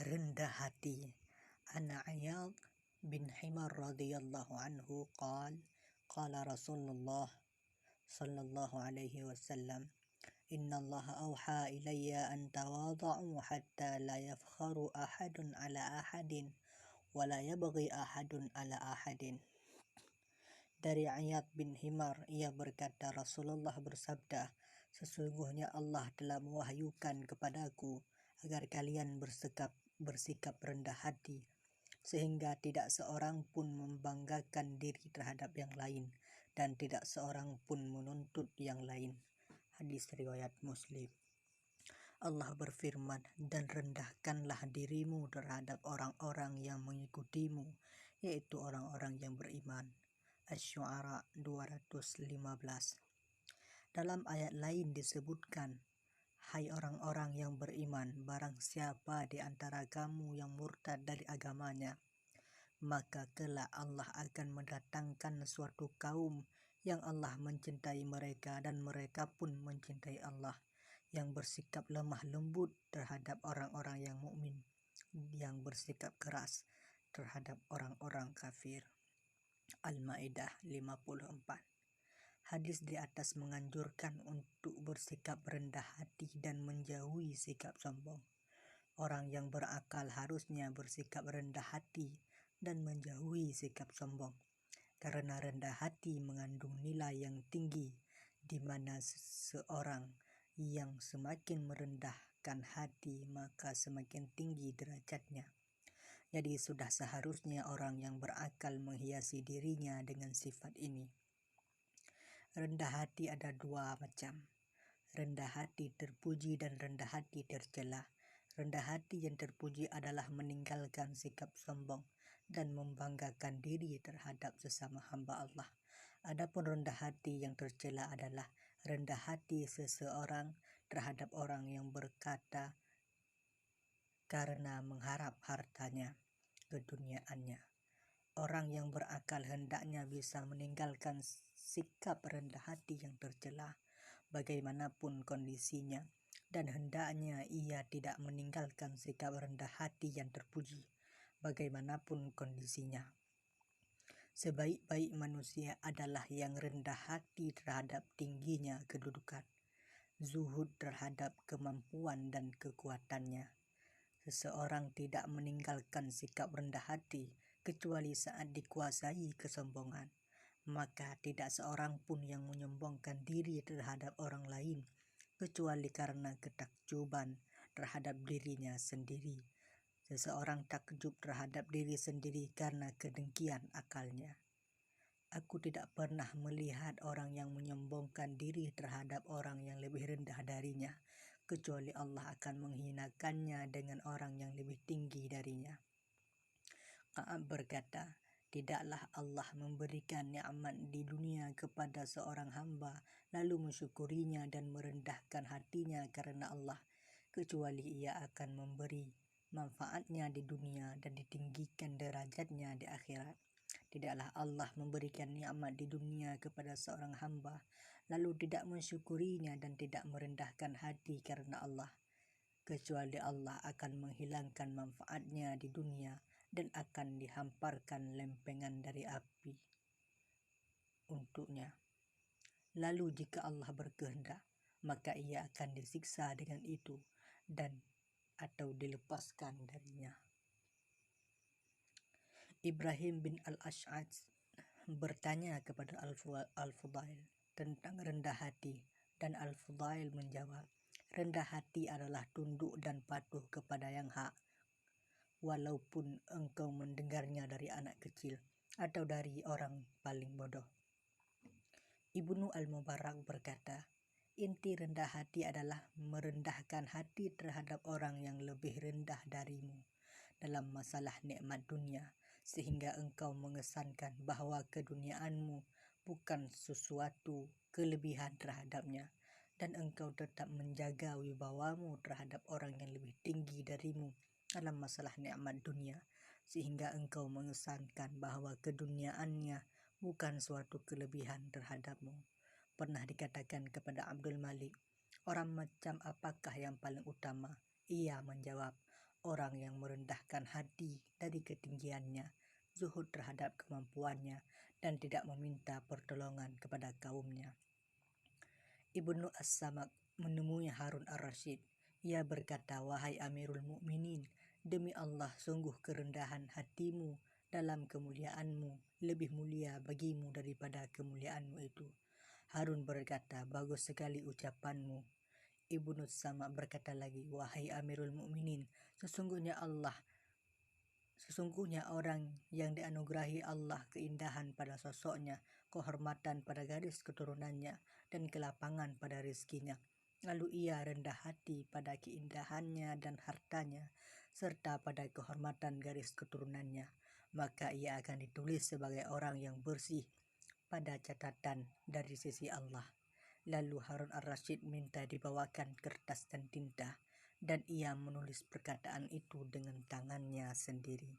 rendah hati. Ana Iyad bin Himar radhiyallahu anhu qala Rasulullah sallallahu alaihi wasallam, inna Allah awha ilayya an tawada'u hatta la yafkharu ahadun ala ahadin wa la yabghi ahadun ala ahadin. Dari Iyad bin Himar, ia berkata, Rasulullah bersabda, sesungguhnya Allah telah mewahyukan kepadaku agar kalian bersikap rendah hati, sehingga tidak seorang pun membanggakan diri terhadap yang lain, dan tidak seorang pun menuntut yang lain. Hadis riwayat Muslim. Allah berfirman, dan rendahkanlah dirimu terhadap orang-orang yang mengikutimu, yaitu orang-orang yang beriman. Asy-Syu'ara 215. Dalam ayat lain disebutkan, hai orang-orang yang beriman, barang siapa di antara kamu yang murtad dari agamanya, maka kelak Allah akan mendatangkan suatu kaum yang Allah mencintai mereka dan mereka pun mencintai Allah, yang bersikap lemah lembut terhadap orang-orang yang mukmin, yang bersikap keras terhadap orang-orang kafir. Al-Maidah 54. Hadis di atas menganjurkan untuk bersikap rendah hati dan menjauhi sikap sombong. Orang yang berakal harusnya bersikap rendah hati dan menjauhi sikap sombong, karena rendah hati mengandung nilai yang tinggi, di mana seorang yang semakin merendahkan hati maka semakin tinggi derajatnya. Jadi sudah seharusnya orang yang berakal menghiasi dirinya dengan sifat ini. Rendah hati ada dua macam, rendah hati terpuji dan rendah hati tercela. Rendah hati yang terpuji adalah meninggalkan sikap sombong dan membanggakan diri terhadap sesama hamba Allah. Adapun rendah hati yang tercela adalah rendah hati seseorang terhadap orang yang berkata karena mengharap hartanya, keduniaannya. Orang yang berakal hendaknya bisa meninggalkan sikap rendah hati yang tercela bagaimanapun kondisinya, dan hendaknya ia tidak meninggalkan sikap rendah hati yang terpuji bagaimanapun kondisinya. Sebaik-baik manusia adalah yang rendah hati terhadap tingginya kedudukan, zuhud terhadap kemampuan dan kekuatannya. Seseorang tidak meninggalkan sikap rendah hati kecuali saat dikuasai kesombongan, maka tidak seorang pun yang menyombongkan diri terhadap orang lain kecuali karena ketakjuban terhadap dirinya sendiri. Seseorang takjub terhadap diri sendiri karena kedengkian akalnya. Aku tidak pernah melihat orang yang menyombongkan diri terhadap orang yang lebih rendah darinya, kecuali Allah akan menghinakannya dengan orang yang lebih tinggi darinya. Ka'ab berkata, tidaklah Allah memberikan nikmat di dunia kepada seorang hamba lalu mensyukurinya dan merendahkan hatinya karena Allah, kecuali ia akan memberi manfaatnya di dunia dan ditinggikan derajatnya di akhirat. Tidaklah Allah memberikan nikmat di dunia kepada seorang hamba lalu tidak mensyukurinya dan tidak merendahkan hati karena Allah, kecuali Allah akan menghilangkan manfaatnya di dunia dan akan dihamparkan lempengan dari api untuknya. Lalu jika Allah berkehendak, maka ia akan disiksa dengan itu dan atau dilepaskan darinya. Ibrahim bin al-Ash'ad bertanya kepada Al-Fudail tentang rendah hati, dan Al-Fudail menjawab, rendah hati adalah tunduk dan patuh kepada yang hak, walaupun engkau mendengarnya dari anak kecil atau dari orang paling bodoh. Ibnu Al-Mubarak berkata, inti rendah hati adalah merendahkan hati terhadap orang yang lebih rendah darimu dalam masalah nikmat dunia, sehingga engkau mengesankan bahwa keduniaanmu bukan sesuatu kelebihan terhadapnya, dan engkau tetap menjaga wibawamu terhadap orang yang lebih tinggi darimu dalam masalah nikmat dunia, sehingga engkau mengesankan bahwa keduniaannya bukan suatu kelebihan terhadapmu. Pernah dikatakan kepada Abdul Malik, orang macam apakah yang paling utama? Ia menjawab, orang yang merendahkan hati dari ketinggiannya, zuhud terhadap kemampuannya, dan tidak meminta pertolongan kepada kaumnya. Ibnu As-Samak menemui Harun ar-Rasyid. Ia berkata, "Wahai Amirul Mukminin, demi Allah sungguh kerendahan hatimu dalam kemuliaanmu lebih mulia bagimu daripada kemuliaanmu itu." Harun berkata, "Bagus sekali ucapanmu." Ibnu As-Samak berkata lagi, "Wahai Amirul Mukminin, sesungguhnya orang yang dianugerahi Allah keindahan pada sosoknya, kehormatan pada garis keturunannya, dan kelapangan pada rizkinya. Lalu ia rendah hati pada keindahannya dan hartanya, serta pada kehormatan garis keturunannya. Maka ia akan ditulis sebagai orang yang bersih pada catatan dari sisi Allah." Lalu Harun ar-Rasyid minta dibawakan kertas dan tinta, dan ia menulis perkataan itu dengan tangannya sendiri.